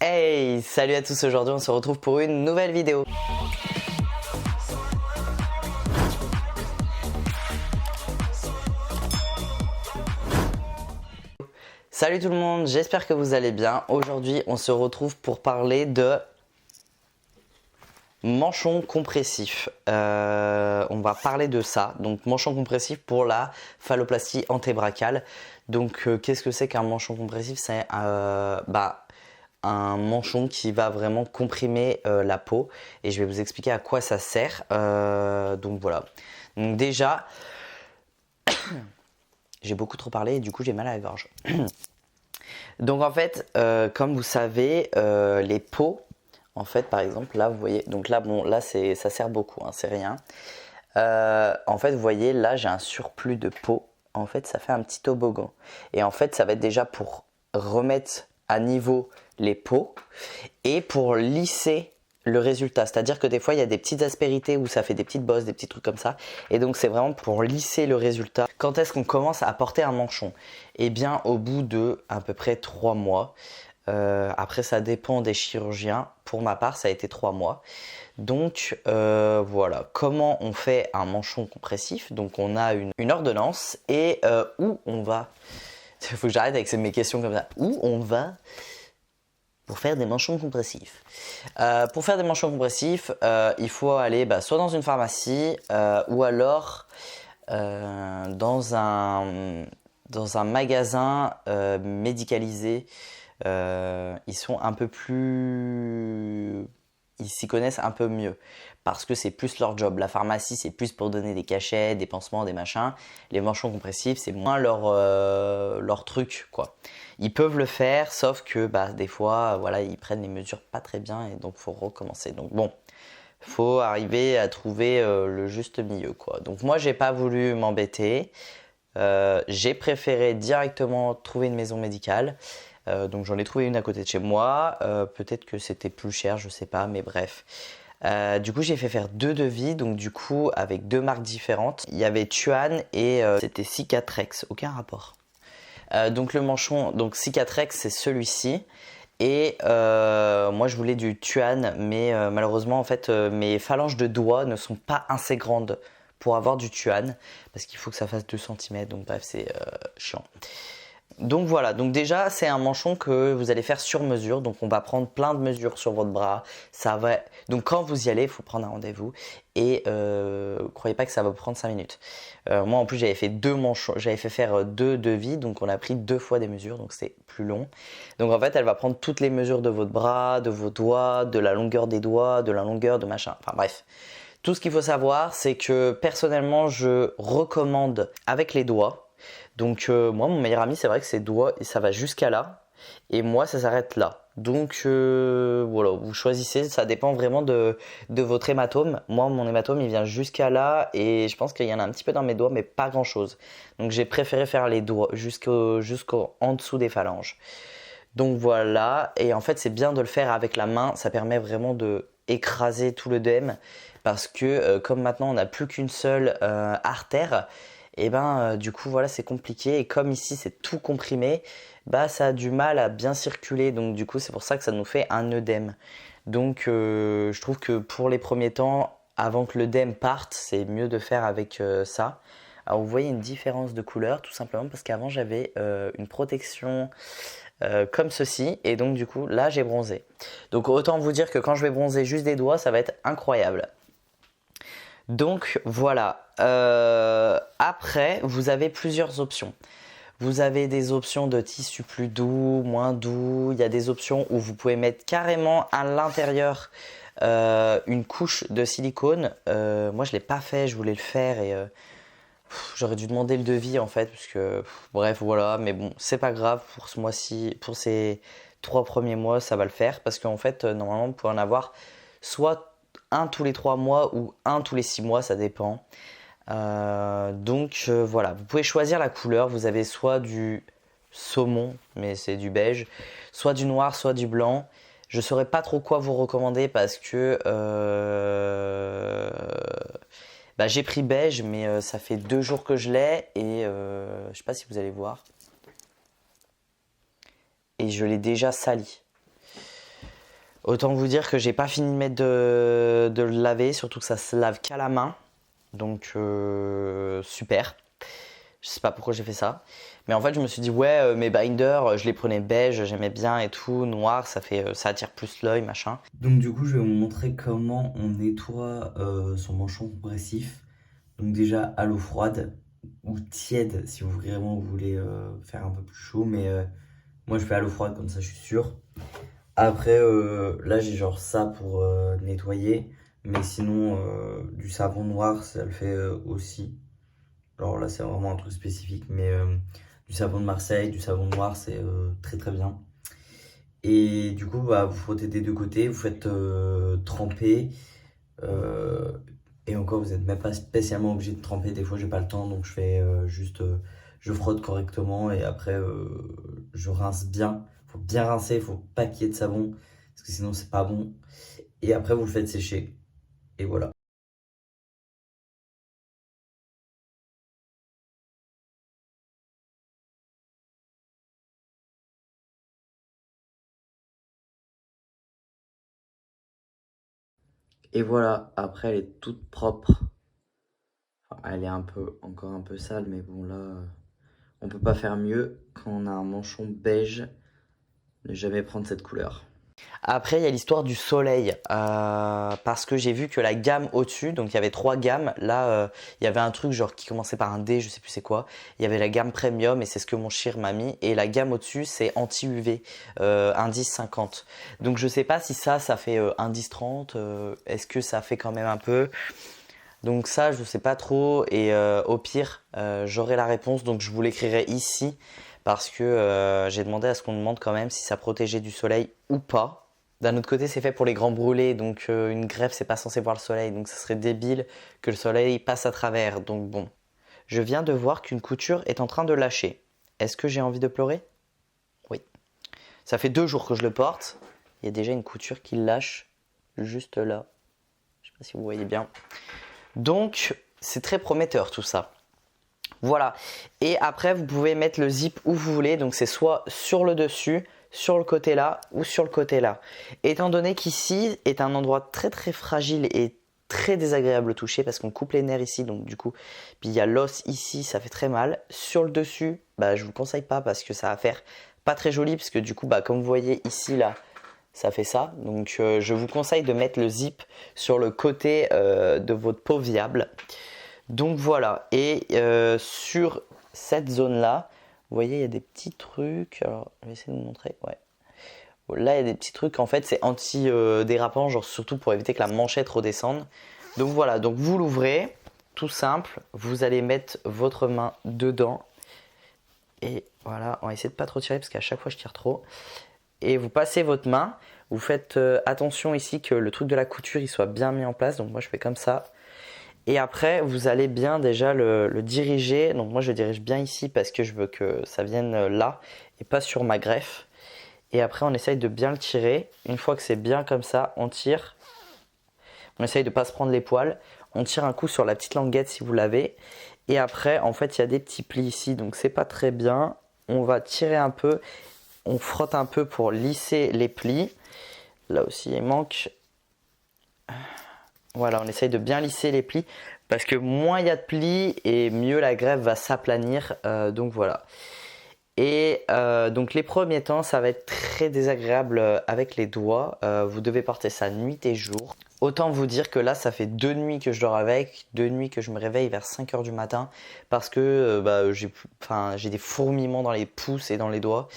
Hey, salut à tous, aujourd'hui on se retrouve pour une nouvelle vidéo. Salut tout le monde, j'espère que vous allez bien. Aujourd'hui on se retrouve pour parler de manchon compressif. On va parler de ça, donc manchon compressif pour la phalloplastie antébracale. Donc qu'est-ce que c'est qu'un manchon compressif? C'est un manchon qui va vraiment comprimer la peau et je vais vous expliquer à quoi ça sert. Donc voilà. Donc déjà, j'ai beaucoup trop parlé et du coup j'ai mal à la gorge. Donc en fait, comme vous savez, les peaux, en fait par exemple là vous voyez, donc là bon là ça sert beaucoup, hein, c'est rien. En fait vous voyez là j'ai un surplus de peau. En fait ça fait un petit toboggan et en fait ça va être déjà pour remettre à niveau les peaux et pour lisser le résultat. C'est-à-dire que des fois il y a des petites aspérités où ça fait des petites bosses, des petits trucs comme ça. Et donc c'est vraiment pour lisser le résultat. Quand est-ce qu'on commence à porter un manchon? Eh bien au bout de à peu près 3 mois. Après ça dépend des chirurgiens. Pour ma part ça a été 3 mois. Donc voilà, comment on fait un manchon compressif? Donc on a une ordonnance et où on va? Il faut que j'arrête avec mes questions comme ça. Où on va pour faire des manchons compressifs? Pour faire des manchons compressifs, il faut aller soit dans une pharmacie ou alors dans un magasin médicalisé. Ils sont un peu plus... Ils s'y connaissent un peu mieux parce que c'est plus leur job. La pharmacie, c'est plus pour donner des cachets, des pansements, des machins. Les manchons compressifs, c'est moins leur truc, quoi. Ils peuvent le faire, sauf que des fois, voilà, ils prennent les mesures pas très bien et donc faut recommencer. Donc bon, faut arriver à trouver le juste milieu, quoi. Donc moi, j'ai pas voulu m'embêter. J'ai préféré directement trouver une maison médicale. Donc j'en ai trouvé une à côté de chez moi. Peut-être que c'était plus cher, je sais pas, mais bref. Du coup j'ai fait faire 2 devis, donc du coup avec 2 marques différentes. Il y avait Tuan et c'était Cicatrex, aucun rapport. Donc le manchon, donc Cicatrex c'est celui-ci. Et moi je voulais du Tuan, mais malheureusement en fait mes phalanges de doigts ne sont pas assez grandes pour avoir du Tuan, parce qu'il faut que ça fasse 2 cm, donc bref c'est chiant. Donc voilà, donc déjà c'est un manchon que vous allez faire sur mesure, donc on va prendre plein de mesures sur votre bras, ça va... Donc quand vous y allez, il faut prendre un rendez-vous et croyez pas que ça va vous prendre 5 minutes. Moi en plus j'avais fait 2 manchons, j'avais fait faire 2 devis, donc on a pris 2 fois des mesures, donc c'est plus long. Donc en fait elle va prendre toutes les mesures de votre bras, de vos doigts, de la longueur des doigts, de la longueur de machin, enfin bref. Tout ce qu'il faut savoir c'est que personnellement je recommande avec les doigts. Donc moi mon meilleur ami c'est vrai que ses doigts ça va jusqu'à là et moi ça s'arrête là. Donc voilà, vous choisissez, ça dépend vraiment de votre hématome. Moi mon hématome il vient jusqu'à là et je pense qu'il y en a un petit peu dans mes doigts mais pas grand chose. Donc j'ai préféré faire les doigts jusqu'en dessous des phalanges. Donc voilà, et en fait c'est bien de le faire avec la main, ça permet vraiment de écraser tout l'œdème parce que comme maintenant on n'a plus qu'une seule artère, et du coup voilà c'est compliqué et comme ici c'est tout comprimé, ça a du mal à bien circuler, donc du coup c'est pour ça que ça nous fait un œdème. Donc je trouve que pour les premiers temps, avant que l'œdème parte, c'est mieux de faire avec ça. Alors vous voyez une différence de couleur tout simplement parce qu'avant j'avais une protection comme ceci et donc du coup là j'ai bronzé. Donc autant vous dire que quand je vais bronzer juste des doigts ça va être incroyable. Donc voilà, après vous avez plusieurs options. Vous avez des options de tissu plus doux, moins doux, il y a des options où vous pouvez mettre carrément à l'intérieur une couche de silicone. Moi je ne l'ai pas fait, je voulais le faire et j'aurais dû demander le devis en fait, parce que bref voilà, mais bon c'est pas grave pour ce mois-ci, pour ces 3 premiers mois ça va le faire, parce qu'en fait normalement vous pouvez en avoir soit un tous les 3 mois ou un tous les 6 mois, ça dépend. Donc voilà, vous pouvez choisir la couleur, vous avez soit du saumon, mais c'est du beige, soit du noir, soit du blanc. Je saurais pas trop quoi vous recommander parce que j'ai pris beige, mais ça fait 2 jours que je l'ai et je sais pas si vous allez voir. Et je l'ai déjà sali. Autant vous dire que j'ai pas fini de mettre de le laver, surtout que ça se lave qu'à la main. Donc super. Je sais pas pourquoi j'ai fait ça. Mais en fait, je me suis dit, ouais, mes binders, je les prenais beige, j'aimais bien et tout. Noir, ça attire plus l'œil, machin. Donc, du coup, je vais vous montrer comment on nettoie son manchon compressif. Donc, déjà, à l'eau froide ou tiède si vous vraiment voulez faire un peu plus chaud. Mais moi, je fais à l'eau froide, comme ça, je suis sûr. Après, là, j'ai genre ça pour nettoyer. Mais sinon, du savon noir, ça le fait aussi. Alors là, c'est vraiment un truc spécifique, mais du savon de Marseille, du savon noir, c'est très très bien. Et du coup, bah, vous frottez des deux côtés, vous faites tremper. euh, et encore, vous n'êtes même pas spécialement obligé de tremper. Des fois, j'ai pas le temps, donc je fais juste, je frotte correctement et après, je rince bien. Faut bien rincer, faut pas qu'il y ait de savon, parce que sinon, c'est pas bon. Et après, vous le faites sécher. Et voilà. Et voilà, après, elle est toute propre. Enfin, elle est encore un peu sale, mais bon là, on peut pas faire mieux quand on a un manchon beige, ne jamais prendre cette couleur. Après, il y a l'histoire du soleil, parce que j'ai vu que la gamme au-dessus, donc il y avait 3 gammes, là, il y avait un truc genre qui commençait par un D, je sais plus c'est quoi. Il y avait la gamme premium, et c'est ce que mon chir m'a mis, et la gamme au-dessus, c'est anti-UV, indice 50. Donc je sais pas si ça fait indice 30, est-ce que ça fait quand même un peu. Donc ça, je ne sais pas trop et au pire, j'aurai la réponse, donc je vous l'écrirai ici parce que j'ai demandé à ce qu'on demande quand même si ça protégeait du soleil ou pas. D'un autre côté, c'est fait pour les grands brûlés, donc une greffe, c'est pas censé voir le soleil, donc ça serait débile que le soleil passe à travers. Donc bon, je viens de voir qu'une couture est en train de lâcher. Est-ce que j'ai envie de pleurer? Oui. Ça fait 2 jours que je le porte. Il y a déjà une couture qui lâche juste là. Je sais pas si vous voyez bien. Donc, c'est très prometteur tout ça. Voilà. Et après, vous pouvez mettre le zip où vous voulez. Donc, c'est soit sur le dessus, sur le côté là ou sur le côté là. Étant donné qu'ici est un endroit très très fragile et très désagréable à toucher parce qu'on coupe les nerfs ici. Donc, du coup, puis il y a l'os ici, ça fait très mal. Sur le dessus, bah, je vous le conseille pas parce que ça va faire pas très joli. Parce que du coup, bah, comme vous voyez ici là, ça fait ça. Donc je vous conseille de mettre le zip sur le côté de votre peau viable. Donc voilà. Et sur cette zone-là, vous voyez, il y a des petits trucs. Alors, je vais essayer de vous montrer. Ouais. Là, il y a des petits trucs. En fait, c'est anti-dérapant, genre surtout pour éviter que la manchette redescende. Donc voilà. Donc vous l'ouvrez, tout simple. Vous allez mettre votre main dedans. Et voilà, on va essayer de pas trop tirer parce qu'à chaque fois je tire trop. Et vous passez votre main, vous faites attention ici que le truc de la couture il soit bien mis en place, donc moi je fais comme ça. Et après vous allez bien déjà le diriger, donc moi je le dirige bien ici parce que je veux que ça vienne là et pas sur ma greffe. Et après on essaye de bien le tirer, une fois que c'est bien comme ça, on tire. On essaye de ne pas se prendre les poils, on tire un coup sur la petite languette si vous l'avez. Et après en fait il y a des petits plis ici, donc c'est pas très bien. On va tirer un peu. On frotte un peu pour lisser les plis. Là aussi, il manque. Voilà, on essaye de bien lisser les plis parce que moins il y a de plis et mieux la greffe va s'aplanir. Donc voilà. Et donc les premiers temps, ça va être très désagréable avec les doigts. Vous devez porter ça nuit et jour. Autant vous dire que là, ça fait 2 nuits que je dors avec, 2 nuits que je me réveille vers 5 heures du matin parce que j'ai des fourmillements dans les pouces et dans les doigts.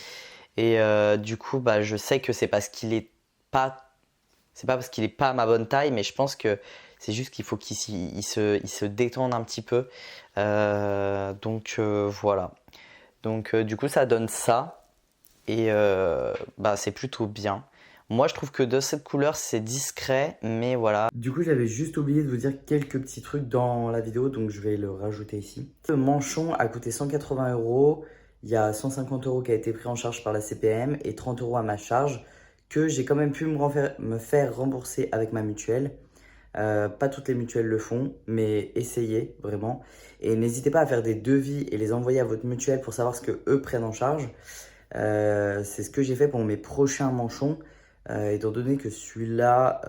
Et du coup, bah, je sais que c'est parce qu'il est pas, c'est pas parce qu'il est pas à ma bonne taille, mais je pense que c'est juste qu'il faut il se détende un petit peu. Donc voilà. Donc du coup, ça donne ça et bah, c'est plutôt bien. Moi, je trouve que de cette couleur, c'est discret, mais voilà. Du coup, j'avais juste oublié de vous dire quelques petits trucs dans la vidéo, donc je vais le rajouter ici. Le manchon a coûté 180 €. Il y a 150 € qui a été pris en charge par la CPM et 30 € à ma charge, que j'ai quand même pu me faire rembourser avec ma mutuelle. Pas toutes les mutuelles le font, mais essayez vraiment. Et n'hésitez pas à faire des devis et les envoyer à votre mutuelle pour savoir ce que eux prennent en charge. C'est ce que j'ai fait pour mes prochains manchons. Étant donné que celui-là,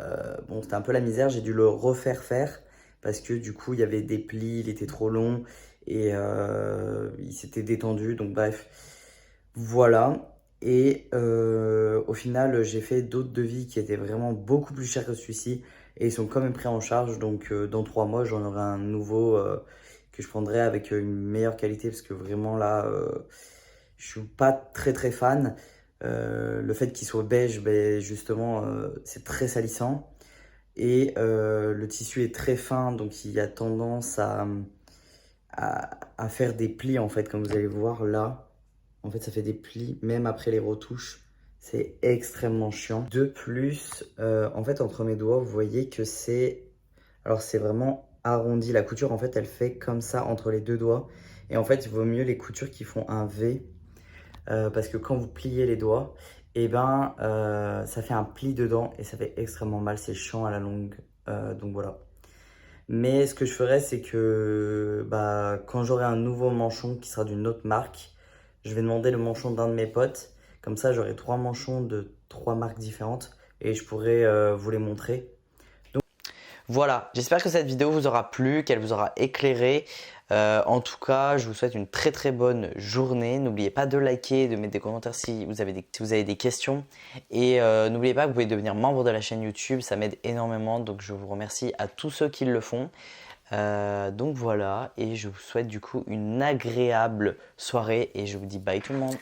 bon, c'était un peu la misère, j'ai dû le refaire faire parce que du coup, il y avait des plis, il était trop long et il s'était détendu. Donc bref, voilà. Et au final, j'ai fait d'autres devis qui étaient vraiment beaucoup plus chers que celui-ci et ils sont quand même pris en charge. Donc dans 3 mois, j'en aurai un nouveau que je prendrai avec une meilleure qualité parce que vraiment là, je suis pas très très fan. Le fait qu'il soit beige, ben, justement, c'est très salissant. Et le tissu est très fin, donc il y a tendance à faire des plis, en fait, comme vous allez voir là. En fait, ça fait des plis, même après les retouches. C'est extrêmement chiant. De plus, en fait, entre mes doigts, vous voyez que c'est... Alors, c'est vraiment arrondi. La couture, en fait, elle fait comme ça entre les deux doigts. Et en fait, il vaut mieux les coutures qui font un V parce que quand vous pliez les doigts, et ben, ça fait un pli dedans et ça fait extrêmement mal, c'est chiant à la longue, donc voilà. Mais ce que je ferai, c'est que bah, quand j'aurai un nouveau manchon qui sera d'une autre marque, je vais demander le manchon d'un de mes potes, comme ça j'aurai 3 manchons de 3 marques différentes et je pourrai vous les montrer. Voilà, j'espère que cette vidéo vous aura plu, qu'elle vous aura éclairé. En tout cas, je vous souhaite une très très bonne journée. N'oubliez pas de liker, de mettre des commentaires si vous avez des questions. Et n'oubliez pas que vous pouvez devenir membre de la chaîne YouTube, ça m'aide énormément. Donc je vous remercie à tous ceux qui le font. Donc voilà, et je vous souhaite du coup une agréable soirée et je vous dis bye tout le monde.